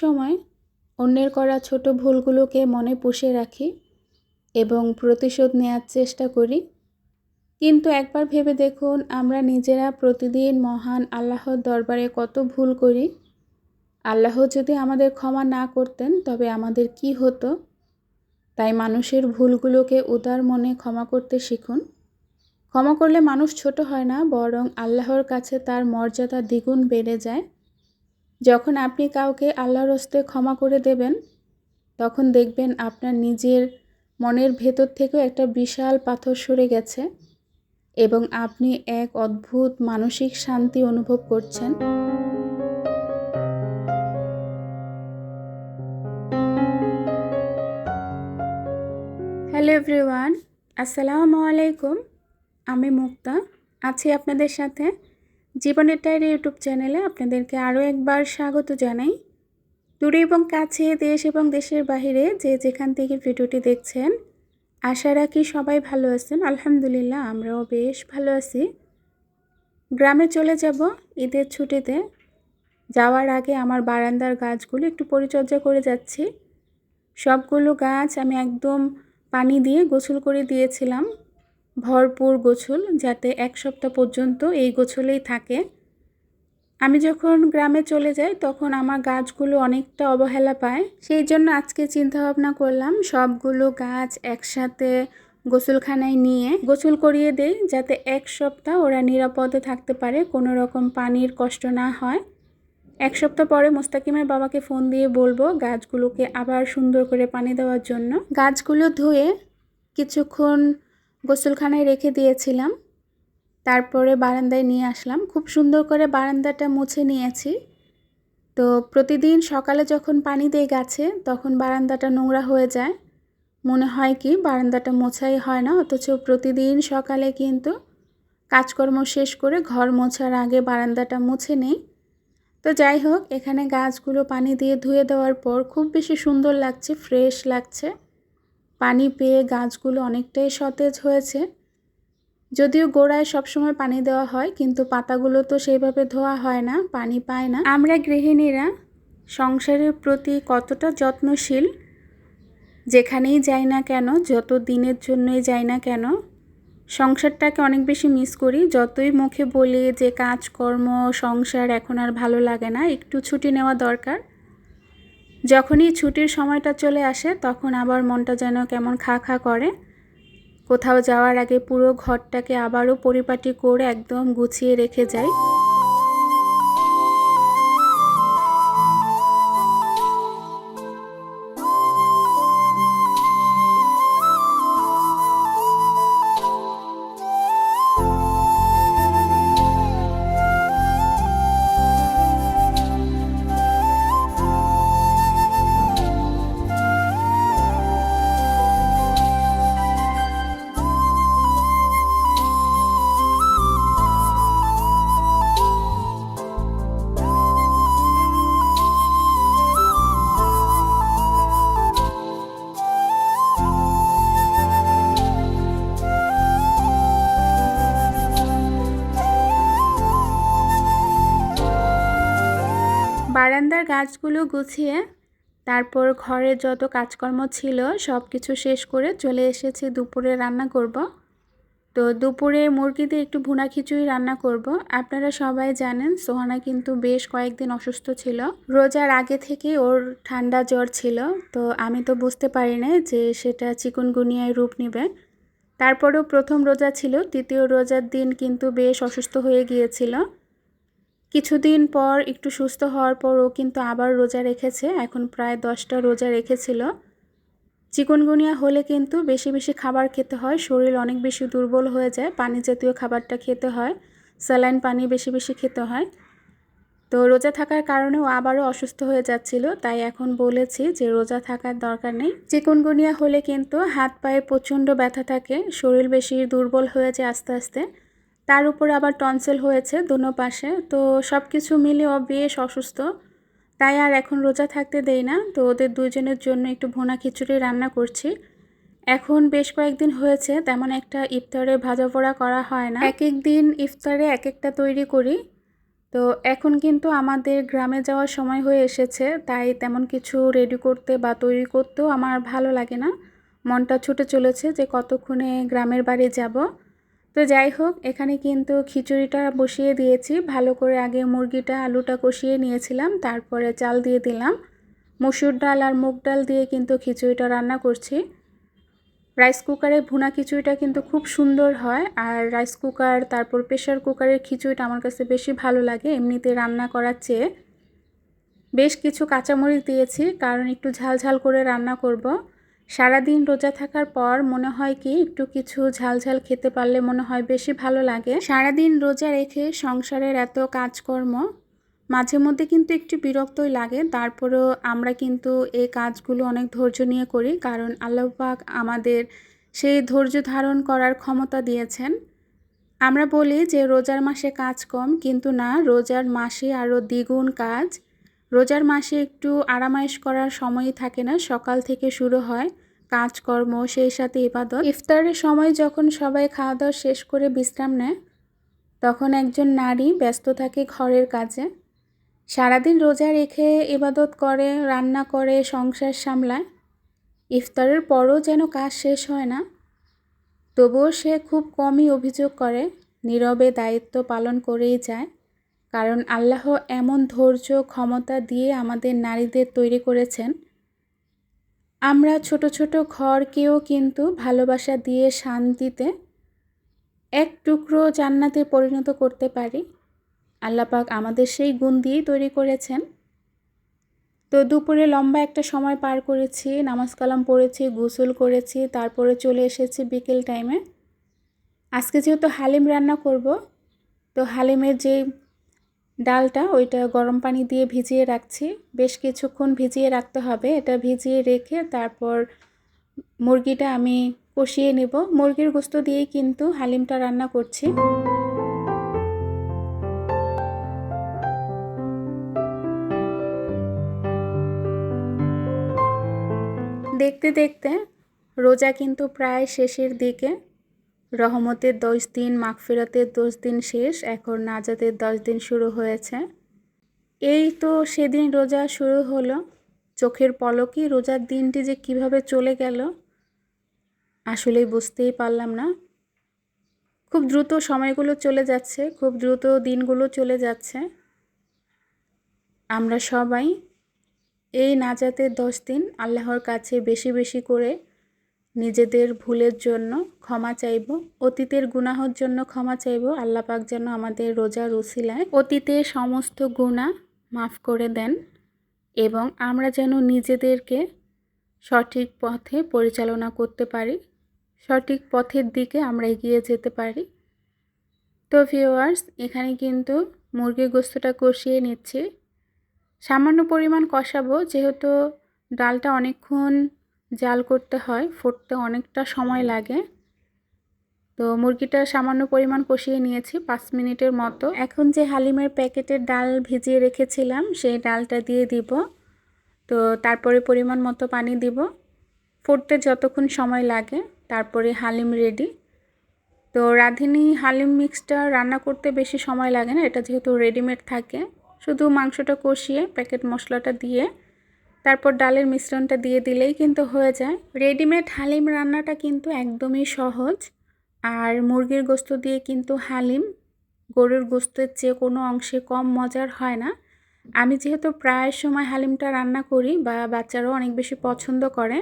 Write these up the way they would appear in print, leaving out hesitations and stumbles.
সময় অন্যের করা ছোট ভুলগুলোকে মনে পুষে রাখি এবং প্রতিশোধ নেওয়ার চেষ্টা করি। কিন্তু একবার ভেবে দেখুন, আমরা নিজেরা প্রতিদিন মহান আল্লাহর দরবারে কত ভুল করি। আল্লাহ যদি আমাদের ক্ষমা না করতেন তবে আমাদের কি হতো? তাই মানুষের ভুলগুলোকে উদার মনে ক্ষমা করতে শিখুন। ক্ষমা করলে মানুষ ছোট হয় না, বরং আল্লাহর কাছে তার মর্যাদা দ্বিগুণ বেড়ে যায়। যখন আপনি কাউকে আল্লাহর হস্তে ক্ষমা করে দেবেন, তখন দেখবেন আপনার নিজের মনের ভেতর থেকেও একটা বিশাল পাথর সরে গেছে এবং আপনি এক অদ্ভুত মানসিক শান্তি অনুভব করছেন। হ্যালো এভরিওয়ান, আসসালামু আলাইকুম। আমি মুক্তা আছি আপনাদের সাথে। জীবনের ডায়েরি ইউটিউব চ্যানেলে আপনাদেরকে আরও একবার স্বাগত জানাই। দূরে এবং কাছে, দেশ এবং দেশের বাইরে যে যেখান থেকে ভিডিওটি দেখছেন, আশা রাখি সবাই ভালো আছেন। আলহামদুলিল্লাহ, আমরাও বেশ ভালো আছি। গ্রামে চলে যাব ঈদের ছুটিতে। যাওয়ার আগে আমার বারান্দার গাছগুলো একটু পরিচর্যা করে যাচ্ছি। সবগুলো গাছ আমি একদম পানি দিয়ে গোসল করে দিয়েছিলাম, ভরপুর গোসল, যাতে এক সপ্তাহ পর্যন্ত এই গোসলেই থাকে। আমি যখন গ্রামে চলে যাই তখন আমার গাছগুলো অনেকটা অবহেলা পায়। সেই জন্য আজকে চিন্তা ভাবনা করলাম সবগুলো গাছ একসাথে গোসলখানায় নিয়ে গোসল করিয়ে দেই, যাতে এক সপ্তাহ ওরা নিরাপদে থাকতে পারে, কোনো রকম পানির কষ্ট না হয়। এক সপ্তাহ পরে মোস্তাকিমের বাবাকে ফোন দিয়ে বলবো গাছগুলোকে আবার সুন্দর করে পানি দেওয়ার জন্য। গাছগুলো ধুয়ে কিছুক্ষণ গোসলখানায় রেখে দিয়েছিলাম, তারপরে বারান্দায় নিয়ে আসলাম। খুব সুন্দর করে বারান্দাটা মুছে নিয়েছি। তো প্রতিদিন সকালে যখন পানি দেই গাছে, তখন বারান্দাটা নোংরা হয়ে যায়। মনে হয় কি বারান্দাটা মোছাই হয় না, অথচ প্রতিদিন সকালে কিন্তু কাজকর্ম শেষ করে ঘর মোছার আগে বারান্দাটা মুছে নেই। তো যাই হোক, এখানে গাছগুলো পানি দিয়ে ধুয়ে দেওয়ার পর খুব বেশি সুন্দর লাগছে, ফ্রেশ লাগছে। পানি পেয়ে গাছগুলো অনেকটাই সতেজ হয়েছে। যদিও গোড়ায় সবসময় পানি দেওয়া হয়, কিন্তু পাতাগুলো তো সেইভাবে ধোয়া হয় না, পানি পায় না। আমরা গৃহিণীরা সংসারের প্রতি কতটা যত্নশীল, যেখানেই যাই না কেন, যত দিনের জন্যই যাই না কেন, সংসারটাকে অনেক বেশি মিস করি। যতই মুখে বলি যে কাজকর্ম, সংসার এখন আর ভালো লাগে না, একটু ছুটি নেওয়া দরকার, যখনই ছুটির সময়টা চলে আসে তখন আবার মনটা যেন কেমন খা খা করে। কোথাও যাওয়ার আগে পুরো ঘরটাকে আবারও পরিপাটি করে একদম গুছিয়ে রেখে যাই। বারান্দার গাছগুলো গুছিয়ে তারপর ঘরের যত কাজকর্ম ছিল সব কিছু শেষ করে চলে এসেছি দুপুরে রান্না করব। তো দুপুরে মুরগি দিয়ে একটু ভুনা খিচুড়ি রান্না করব। আপনারা সবাই জানেন সোহানা কিন্তু বেশ কয়েকদিন অসুস্থ ছিল। রোজার আগে থেকেই ওর ঠান্ডা জ্বর ছিল, তো আমি তো বুঝতে পারি না যে সেটা চিকুনগুনিয়ায় রূপ নেবে। তারপরেও প্রথম রোজা ছিল, দ্বিতীয় রোজার দিন কিন্তু বেশ অসুস্থ হয়ে গিয়েছিল। কিছুদিন পর একটু সুস্থ হওয়ার পর ও কিন্তু আবার রোজা রেখেছে, এখন প্রায় 10টা রোজা রেখেছিল। চিকুনগুনিয়া হলে কিন্তু বেশি বেশি খাবার খেতে হয়, শরীর অনেক বেশি দুর্বল হয়ে যায়, পানি জাতীয় খাবারটা খেতে হয়, স্যালাইন পানি বেশি বেশি খেতে হয়। তো রোজা থাকার কারণে ও আবারও অসুস্থ হয়ে যাচ্ছিল, তাই এখন বলেছি যে রোজা থাকার দরকার নেই। চিকুনগুনিয়া হলে কিন্তু হাত পায়ে প্রচণ্ড ব্যথা থাকে, শরীর বেশি দুর্বল হয়ে যায় আস্তে আস্তে, তার উপর আবার টনসিল হয়েছে দুনো পাশে, তো সব কিছু মিলে ও বেশ অসুস্থ। তাই আর এখন রোজা থাকতে দেই না। তো ওদের দুইজনের জন্য একটু ভুনা খিচুড়ি রান্না করছি। এখন বেশ কয়েকদিন হয়েছে তেমন একটা ইফতারে ভাজা পোড়া করা হয় না, এক এক দিন ইফতারে এক একটা তৈরি করি। তো এখন কিন্তু আমাদের গ্রামে যাওয়ার সময় হয়ে এসেছে, তাই তেমন কিছু রেডি করতে বা তৈরি করতেও আমার ভালো লাগে না। মনটা ছুটে চলেছে যে কতক্ষণে গ্রামের বাড়ি যাব। তো যাই হোক, এখানে কিন্তু খিচুড়িটা বসিয়ে দিয়েছি। ভালো করে আগে মুরগিটা আলুটা কষিয়ে নিয়েছিলাম, তারপরে চাল দিয়ে দিলাম। মসুর ডাল আর মুগ ডাল দিয়ে কিন্তু খিচুড়িটা রান্না করছি। রাইস কুকারে ভুনা খিচুড়িটা কিন্তু খুব সুন্দর হয়, আর রাইস কুকার তারপর প্রেশার কুকারের খিচুড়িটা আমার কাছে বেশি ভালো লাগে এমনিতে রান্না করার চেয়ে। বেশ কিছু কাঁচামরিচ দিয়েছি, কারণ একটু ঝাল ঝাল করে রান্না করব। সারাদিন রোজা থাকার পর মনে হয় কি একটু কিছু ঝাল ঝাল খেতে পারলে মনে হয় বেশি ভালো লাগে। সারাদিন রোজা রেখে সংসারের এত কাজকর্ম মাঝে মধ্যে কিন্তু একটু বিরক্তই লাগে, তারপরেও আমরা কিন্তু এই কাজগুলো অনেক ধৈর্য নিয়ে করি, কারণ আল্লাহ পাক আমাদের সেই ধৈর্য ধারণ করার ক্ষমতা দিয়েছেন। আমরা বলি যে রোজার মাসে কাজ কম, কিন্তু না, রোজার মাসে আরও দ্বিগুণ কাজ। রোজার মাসে একটু আরামায়েশ করার সময়ই থাকে না, সকাল থেকে শুরু হয় কাজকর্ম, সেই সাথে ইবাদত। ইফতারের সময় যখন সবাই খাওয়া দাওয়া শেষ করে বিশ্রাম নেয়, তখন একজন নারী ব্যস্ত থাকে ঘরের কাজে। সারাদিন রোজা রেখে ইবাদত করে, রান্না করে, সংসার সামলায়। ইফতারের পরও যেন কাজ শেষ হয় না, তবুও সে খুব কমই অভিযোগ করে, নীরবে দায়িত্ব পালন করেই যায়। কারণ আল্লাহ এমন ধৈর্য ক্ষমতা দিয়ে আমাদের নারীদের তৈরি করেছেন, আমরা ছোট ছোট ঘরকেও কিন্তু ভালোবাসা দিয়ে শান্তিতে এক টুকরো জান্নাতে পরিণত করতে পারি। আল্লাহ পাক আমাদের সেই গুণ দিয়েই তৈরি করেছেন। তো দুপুরে লম্বা একটা সময় পার করেছি, নামাজ কালাম পড়েছি, গোসল করেছি, তারপরে চলে এসেছি বিকেল টাইমে। আজকে যেহেতু হালিম রান্না করব, তো হালিমের যে ডালটা ওইটা গরম পানি দিয়ে ভিজিয়ে রাখছি। বেশ কিছুক্ষণ ভিজিয়ে রাখতে হবে। এটা ভিজিয়ে রেখে তারপর মুরগিটা আমি কষিয়ে নেব। মুরগির গোশত দিয়েই কিন্তু হালিমটা রান্না করছি। দেখতে দেখতে রোজা কিন্তু প্রায় শেষের দিকে। রহমতের 10 দিন, মাগফিরাতের 10 দিন শেষ, এখন নাজাতের 10 দিন শুরু হয়েছে। এই তো সেদিন রোজা শুরু হলো, চোখের পলকেই রোজার দিনটি যে কিভাবে চলে গেল আসলেই বুঝতেই পারলাম না। খুব দ্রুত সময়গুলো চলে যাচ্ছে, খুব দ্রুত দিনগুলো চলে যাচ্ছে। আমরা সবাই এই নাজাতের 10 দিন আল্লাহর কাছে বেশি বেশি করে নিজেদের ভুলের জন্য ক্ষমা চাইব, অতীতের গুনাহর জন্য ক্ষমা চাইব। আল্লাহ পাক যেন আমাদের রোজার উসিলায় অতীতের সমস্ত গুনাহ মাফ করে দেন, এবং আমরা যেন নিজেদেরকে সঠিক পথে পরিচালনা করতে পারি, সঠিক পথের দিকে আমরা এগিয়ে যেতে পারি। তো ভিউয়ার্স, এখানে কিন্তু মুরগির গোশতটা কষিয়ে নিচ্ছি। সামান্য পরিমাণ কষাবো, যেহেতু ডালটা অনেকক্ষণ জাল করতে হয়, ফুটতে অনেকটা সময় লাগে। তো মুরগিটা সামান্য পরিমাণ কষিয়ে নিয়েছি 5 মিনিটের মতো। এখন যে হালিমের প্যাকেটের ডাল ভিজিয়ে রেখেছিলাম সেই ডালটা দিয়ে দিব। তো তারপরে পরিমাণ মতো পানি দিব, ফুটতে যতক্ষণ সময় লাগে, তারপরে হালিম রেডি। তো রাঁধুনি হালিম মিক্সটা রান্না করতে বেশি সময় লাগে না, এটা যেহেতু রেডিমেড থাকে। শুধু মাংসটা কষিয়ে প্যাকেট মশলাটা দিয়ে তারপর ডালের মিশ্রণটা দিয়ে দিলেই কিন্তু হয়ে যায়। রেডিমেড হালিম রান্নাটা কিন্তু একদমই সহজ। আর মুরগির গোশত দিয়ে কিন্তু হালিম গরুর গোশতের চেয়ে কোনো অংশে কম মজার হয় না। আমি যেহেতু প্রায় সময় হালিমটা রান্না করি, বা বাচ্চারাও অনেক বেশি পছন্দ করে,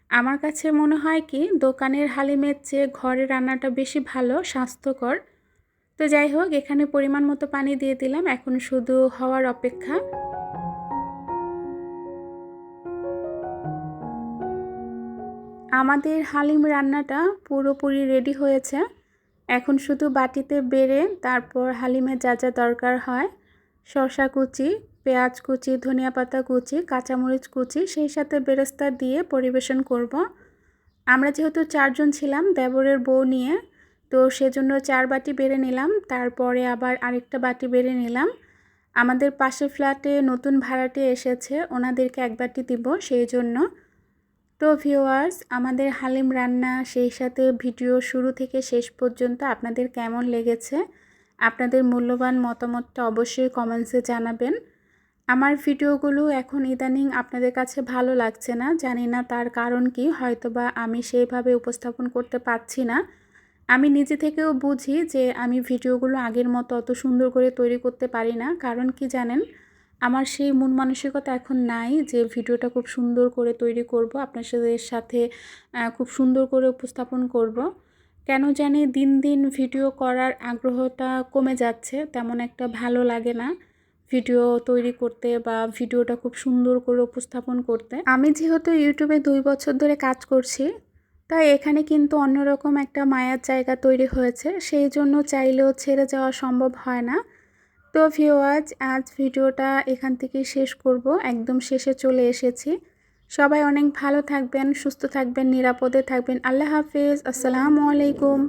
আমার কাছে মনে হয় কি দোকানের হালিমের চেয়ে ঘরে রান্নাটা বেশি ভালো, স্বাস্থ্যকর। তো যাই হোক, এখানে পরিমাণ মতো পানি দিয়ে দিলাম, এখন শুধু হওয়ার অপেক্ষা। আমাদের হালিম রান্নাটা পুরোপুরি রেডি হয়েছে। এখন শুধু বাটিতে বেড়ে তারপর হালিমে যা যা দরকার হয়, শসা কুচি, পেঁয়াজ কুচি, ধনিয়া পাতা কুচি, কাঁচামরিচ কুচি, সেই সাথে বেরেস্তা দিয়ে পরিবেশন করব। আমরা যেহেতু 4 জন ছিলাম দেবরের বউ নিয়ে, তো সেজন্য 4 বাটি বেড়ে নিলাম, তারপরে আবার আরেকটা বাটি বেড়ে নিলাম। আমাদের পাশের ফ্ল্যাটে নতুন ভাড়াটে এসেছে, ওনাদেরকে 1 বাটি দিব সেই জন্য। তো ভিউয়ার্স, আমাদের হালিম রান্না সেই সাথে ভিডিও শুরু থেকে শেষ পর্যন্ত আপনাদের কেমন লেগেছে আপনাদের মূল্যবান মতামতটা অবশ্যই কমেন্টসে জানাবেন। আমার ভিডিওগুলো এখন ইদানিং আপনাদের কাছে ভালো লাগছে না, জানি না তার কারণ কি। হয়তোবা আমি সেইভাবে উপস্থাপন করতে পারছি না। আমি নিজে থেকেও বুঝি যে আমি ভিডিওগুলো আগের মতো অত সুন্দর করে তৈরি করতে পারি না। কারণ কি জানেন, আমার সেই মন মানসিকতা এখন নাই যে ভিডিওটা খুব সুন্দর করে তৈরি করব, আপনাদের সাথে খুব সুন্দর করে উপস্থাপন করব। কেন জানি দিন দিন ভিডিও করার আগ্রহটা কমে যাচ্ছে, তেমন একটা ভালো লাগে না ভিডিও তৈরি করতে বা ভিডিওটা খুব সুন্দর করে উপস্থাপন করতে। আমি যেহেতু ইউটিউবে 2 বছর ধরে কাজ করছি, তাই এখানে কিন্তু অন্যরকম একটা মায়ার জায়গা তৈরি হয়েছে, সেই জন্য চাইলেও ছেড়ে যাওয়া সম্ভব হয় না। তো ভিউয়ার্স, আজ ভিডিওটা এখান থেকে শেষ করব, একদম শেষে চলে এসেছি। সবাই অনেক ভালো থাকবেন, সুস্থ থাকবেন, নিরাপদে থাকবেন। আল্লাহ হাফেজ, আসসালামু আলাইকুম।